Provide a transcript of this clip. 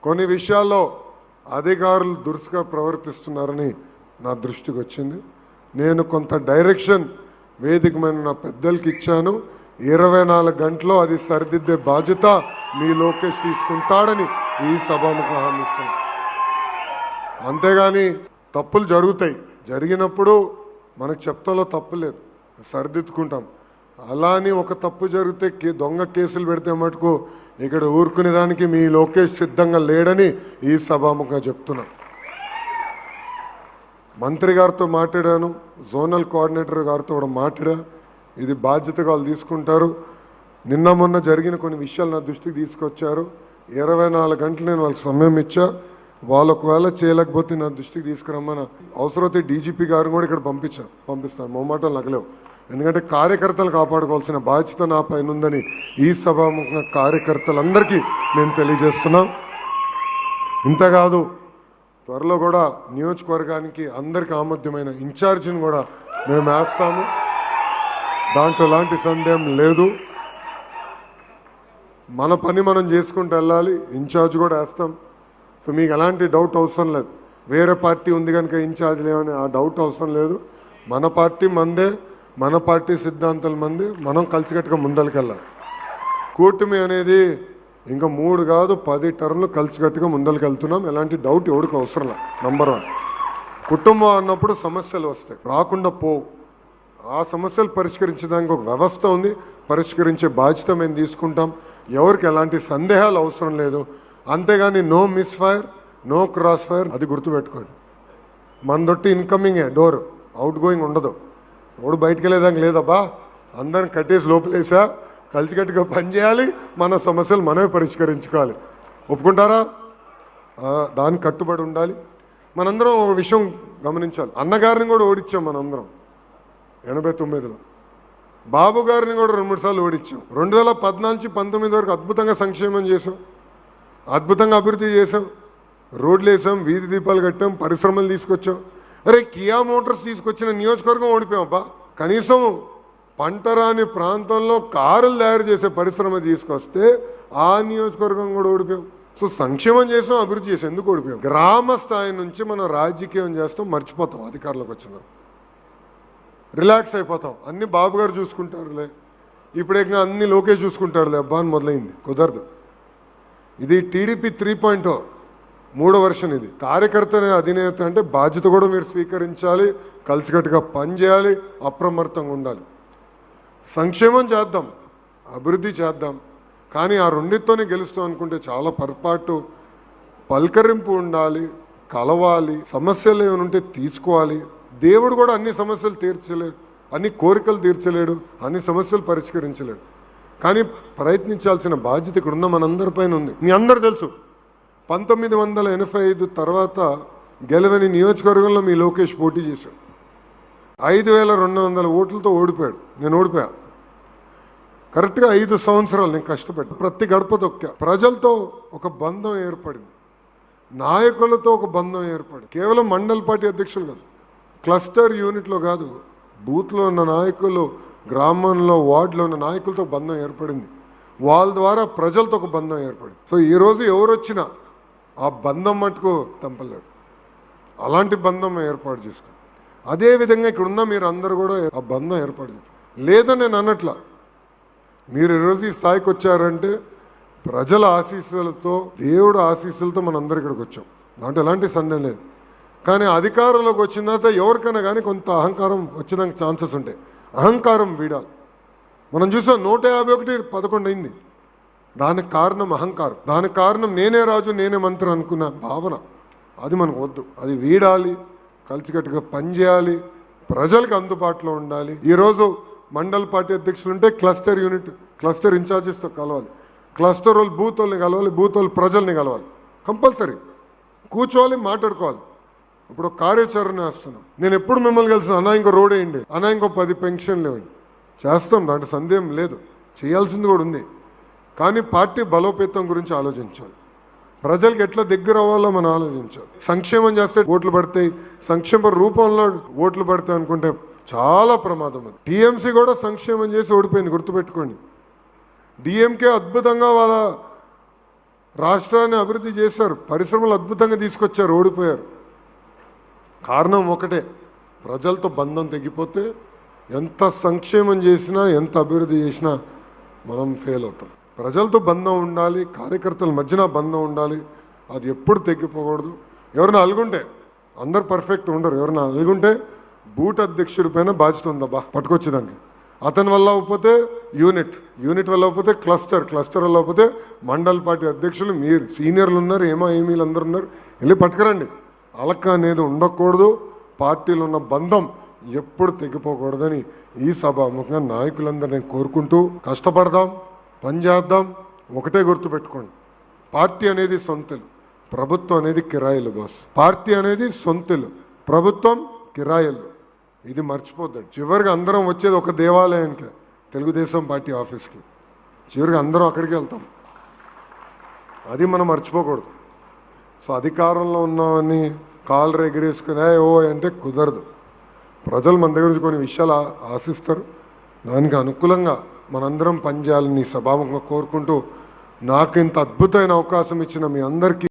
కొన్ని విషయాల్లో అధికారులు దురుసుగా ప్రవర్తిస్తున్నారని నా దృష్టికి వచ్చింది. నేను కొంత డైరెక్షన్ వేదికమైన నా పెద్దలకి ఇచ్చాను. 24 గంటల్లో అది సరిదిద్దే బాధ్యత మీ లోకేష్ తీసుకుంటాడని ఈ సభాముఖ హామీ ఇస్తాను. అంతేగాని తప్పులు జరుగుతాయి, జరిగినప్పుడు మనకు చెప్తాలో తప్పు లేదు, సరిదిద్దుకుంటాం. అలా అని ఒక తప్పు జరిగితే దొంగ కేసులు పెడితే మటుకు ఇక్కడ ఊరుకునే దానికి మీ లోకేష్ సిద్ధంగా లేడని ఈ సభాముఖంగా చెప్తున్నా. మంత్రి గారితో మాట్లాడాను, జోనల్ కోఆర్డినేటర్ గారితో కూడా మాట్లాడా. ఇది బాధ్యతగా వాళ్ళు తీసుకుంటారు. నిన్న మొన్న జరిగిన కొన్ని విషయాలు నా దృష్టికి తీసుకొచ్చారు. 24 గంటలు నేను వాళ్ళకి సమయం ఇచ్చా. వాళ్ళు ఒకవేళ చేయలేకపోతే నా దృష్టికి తీసుకురమ్మని అవసరమైతే డీజీపీ గారు కూడా ఇక్కడ పంపిస్తాను. మొమ్మాటలు నగలేవు. ఎందుకంటే కార్యకర్తలు కాపాడుకోవాల్సిన బాధ్యత నా పైన ఉందని ఈ సభాముఖంగా కార్యకర్తలందరికీ నేను తెలియజేస్తున్నా. ఇంతకాదు, త్వరలో కూడా నియోజకవర్గానికి అందరికీ ఆమోద్యమైన ఇన్ఛార్జిని కూడా మేము వేస్తాము. దాంట్లో ఎలాంటి సందేహం లేదు. మన పని మనం చేసుకుంటూ వెళ్ళాలి. ఇన్ఛార్జ్ కూడా వేస్తాం. సో మీకు ఎలాంటి డౌట్ అవసరం లేదు. వేరే పార్టీ ఉంది కనుక ఇన్ఛార్జ్ లేవని ఆ డౌట్ అవసరం లేదు. మన పార్టీ మందే, మన పార్టీ సిద్ధాంతాల మంది, మనం కలిసికట్టుగా ముందరికెళ్ళాలి. కూటమి అనేది ఇంకా 3 కాదు 10 టర్మ్లు కలిసికట్టుగా ముందరికెళ్తున్నాం. ఎలాంటి డౌట్ ఎవరికి అవసరం లేదు. నంబర్ 1, కుటుంబం అన్నప్పుడు సమస్యలు వస్తాయి, రాకుండా పోవు. ఆ సమస్యలు పరిష్కరించడానికి ఒక వ్యవస్థ ఉంది. పరిష్కరించే బాధ్యత మేము తీసుకుంటాం. ఎవరికి ఎలాంటి సందేహాలు అవసరం లేదు. అంతేగాని no misfire, no crossfire, అది గుర్తుపెట్టుకోండి. మన దొట్టి ఇన్కమింగే డోర్, అవుట్ గోయింగ్ ఉండదు. ఎవడు బయటికి వెళ్ళేదానికి లేదబ్బా. అందరిని కట్టేసి లోపలేసా, కలిసికట్టుగా పనిచేయాలి. మన సమస్యలు మనమే పరిష్కరించుకోవాలి. ఒప్పుకుంటారా? దానికి కట్టుబడి ఉండాలి. మనందరం ఒక విషయం గమనించాలి. అన్నగారిని కూడా ఓడించాం మనందరం 89లో. బాబు గారిని కూడా 2-3 సార్లు ఓడించాం. 2014 నుంచి 19 వరకు అద్భుతంగా సంక్షేమం చేసాం, అద్భుతంగా అభివృద్ధి చేసాం, రోడ్లు వేసాం, వీధి దీపాలు కట్టాం, పరిశ్రమలు తీసుకొచ్చాం. అరే కియా మోటార్స్ తీసుకొచ్చిన నియోజకవర్గం ఓడిపోయామబ్బా. కనీసం పంటరాని ప్రాంతంలో కారులు తయారు చేసే పరిశ్రమ తీసుకొస్తే ఆ నియోజకవర్గం కూడా ఓడిపోయాం. సో సంక్షేమం చేసాం, అభివృద్ధి చేసాం. ఎందుకు ఓడిపోయాం? గ్రామ స్థాయి నుంచి మనం రాజకీయం చేస్తాం, మర్చిపోతాం. అధికారులకు వచ్చిన రిలాక్స్ అయిపోతాం. అన్ని బాబు గారు చూసుకుంటారులే, ఇప్పుడు ఇంకా అన్ని లోకేష్ చూసుకుంటాడులే అబ్బా అని మొదలైంది. కుదరదు. ఇది టీడీపీ 3.0 3వ వర్షన్. ఇది కార్యకర్తనే అధినేత అంటే బాధ్యత కూడా మీరు స్వీకరించాలి, కలిసికట్టుగా పనిచేయాలి, అప్రమత్తంగా ఉండాలి. సంక్షేమం చేద్దాం, అభివృద్ధి చేద్దాం. కానీ ఆ రెండితోనే గెలుస్తాం అనుకుంటే చాలా పొరపాటు. పలకరింపు ఉండాలి, కలవాలి, సమస్యలు ఏమైనా ఉంటే తీసుకోవాలి. దేవుడు కూడా అన్ని సమస్యలు తీర్చలేడు, అన్ని కోరికలు తీర్చలేడు, అన్ని సమస్యలు పరిష్కరించలేడు. కానీ ప్రయత్నించాల్సిన బాధ్యత ఇక్కడ ఉన్న మనందరిపైన ఉంది. మీ అందరు తెలుసు, 1985 తర్వాత గెలవని నియోజకవర్గంలో మీ లోకేష్ పోటీ చేశాడు. 5200 ఓట్లతో ఓడిపోయాడు. నేను ఓడిపోయా. కరెక్ట్గా 5 సంవత్సరాలు నేను కష్టపడ్డా, ప్రతి గడప తొక్కా. ప్రజలతో ఒక బంధం ఏర్పడింది, నాయకులతో ఒక బంధం ఏర్పడింది. కేవలం మండల పార్టీ అధ్యక్షులు కాదు, క్లస్టర్ యూనిట్లో కాదు, బూత్లో ఉన్న నాయకులు, గ్రామంలో వార్డులో ఉన్న నాయకులతో బంధం ఏర్పడింది. వాళ్ళ ద్వారా ప్రజలతో ఒక బంధం ఏర్పడింది. సో ఈరోజు ఎవరు వచ్చినా ఆ బంధం మటుకు తెంపలేడు. అలాంటి బంధం ఏర్పాటు చేసుకోండి. అదేవిధంగా ఇక్కడ ఉన్న మీరు అందరూ కూడా ఆ బంధం ఏర్పాటు చేసుకోండి. లేదని నేను అన్నట్ల, మీరు ఈరోజు ఈ స్థాయికి వచ్చారంటే ప్రజల ఆశీస్సులతో, దేవుడు ఆశీస్సులతో మనం అందరు ఇక్కడికి వచ్చాం. దాంట్లో ఎలాంటి సందేహం లేదు. కానీ అధికారంలోకి వచ్చిన తర్వాత ఎవరికైనా కానీ కొంత అహంకారం వచ్చేదానికి ఛాన్సెస్ ఉంటాయి. అహంకారం వీడాలి. మనం చూసాం 151 11 అయింది. దానికి కారణం అహంకారం. దానికి కారణం నేనే రాజు నేనే మంత్రి అనుకున్న భావన. అది మనకు వద్దు. అది వీడాలి, కలిసికట్టుగా పనిచేయాలి, ప్రజలకు అందుబాటులో ఉండాలి. ఈరోజు మండల పార్టీ అధ్యక్షులు ఉంటే క్లస్టర్ యూనిట్, క్లస్టర్ ఇన్ఛార్జెస్తో కలవాలి, క్లస్టర్ వాళ్ళు బూత్ వాళ్ళని కలవాలి, బూత్ వాళ్ళు ప్రజల్ని కలవాలి. కంపల్సరీ కూర్చోవాలి, మాట్లాడుకోవాలి. ఇప్పుడు కార్యాచరణ వేస్తున్నాం. నేను ఎప్పుడు మిమ్మల్ని కలిసిన అన్నా ఇంకో రోడ్ వేయండి, అన్నా ఇంకో 10 పెన్షన్లు ఇవ్వండి, చేస్తాం. దాంట్లో సందేహం లేదు, చేయాల్సింది కూడా ఉంది. కానీ పార్టీ బలోపేతం గురించి ఆలోచించాలి. ప్రజలకు ఎట్లా దగ్గర అవ్వాలో మనం ఆలోచించాలి. సంక్షేమం చేస్తే ఓట్లు పడతాయి, సంక్షేమ రూపంలో ఓట్లు పడతాయి అనుకుంటే చాలా ప్రమాదం. అది టీఎంసీ కూడా సంక్షేమం చేసి ఓడిపోయింది, గుర్తుపెట్టుకోండి. డిఎంకే అద్భుతంగా వాళ్ళ రాష్ట్రాన్ని అభివృద్ధి చేశారు, పరిశ్రమలు అద్భుతంగా తీసుకొచ్చారు, ఓడిపోయారు. కారణం ఒకటే, ప్రజలతో బంధం తెగిపోతే ఎంత సంక్షేమం చేసినా ఎంత అభివృద్ధి చేసినా మనం ఫెయిల్ అవుతాం. ప్రజలతో బంధం ఉండాలి, కార్యకర్తల మధ్యన బంధం ఉండాలి, అది ఎప్పుడు తెగిపోకూడదు. ఎవరైనా అలుగుంటే, అందరు పర్ఫెక్ట్ ఉండరు, ఎవరైనా అలుగుంటే బూట్ అధ్యక్షుడి పైన బాధ్యత ఉందబ్బా పట్టుకొచ్చేదానికి. అతని వల్ల అవ్వకపోతే యూనిట్ వల్ల అవ్వకపోతే క్లస్టర్ వల్ల అవ్వకపోతే మండల్ పార్టీ అధ్యక్షులు, మీరు సీనియర్లు ఉన్నారు, ఏమీలు అందరు ఉన్నారు, వెళ్ళి పట్టుకురండి. అలక అనేది ఉండకూడదు, పార్టీలో ఉన్న బంధం ఎప్పుడు తెగిపోకూడదని ఈ సభాముఖంగా నాయకులందరినీ కోరుకుంటూ, కష్టపడదాం, పనిచేద్దాం. ఒకటే గుర్తుపెట్టుకోండి, పార్టీ అనేది సొంతలు, ప్రభుత్వం అనేది కిరాయిలు బాస్. పార్టీ అనేది సొంతలు, ప్రభుత్వం కిరాయిలు. ఇది మర్చిపోద్దండి. చివరికి అందరం వచ్చేది ఒక దేవాలయానికి, తెలుగుదేశం పార్టీ ఆఫీస్కి. చివరికి అందరం అక్కడికి వెళ్తాం, అది మనం మర్చిపోకూడదు. సో అధికారంలో ఉన్నామని కాళ్ళు ఎగిరేసుకుని ఓ అంటే కుదరదు. ప్రజలు మన దగ్గర నుంచి కొన్ని విషయాలు ఆశిస్తారు, దానికి అనుకూలంగా మనందరం పనిచేయాలని సభాముఖంగా కోరుకుంటూ, నాకు ఇంత అద్భుతమైన అవకాశం ఇచ్చిన మీ అందరికీ